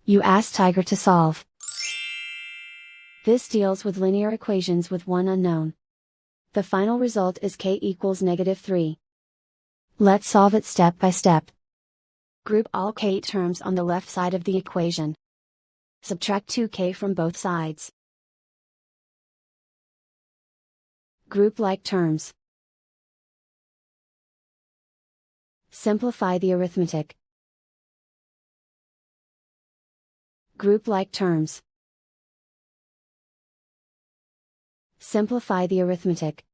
You ask Tiger to solve. This deals with linear equations with one unknown. The final result is k equals -3. Let's solve it step by step. Group all k terms on the left side of the equation. Subtract 2k from both sides. Group like terms. Simplify the arithmetic. Group like terms. Simplify the arithmetic.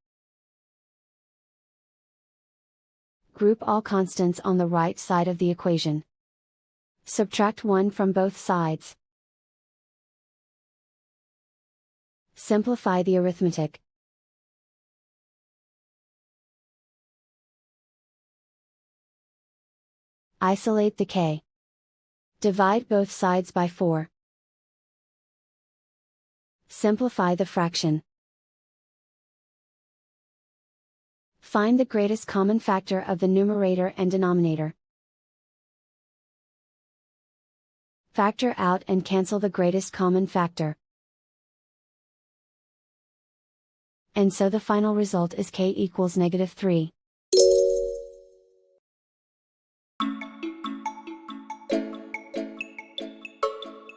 Group all constants on the right side of the equation. Subtract 1 from both sides. Simplify the arithmetic. Isolate the k. Divide both sides by 4. Simplify the fraction. Find the greatest common factor of the numerator and denominator. Factor out and cancel the greatest common factor. And so the final result is k equals -3.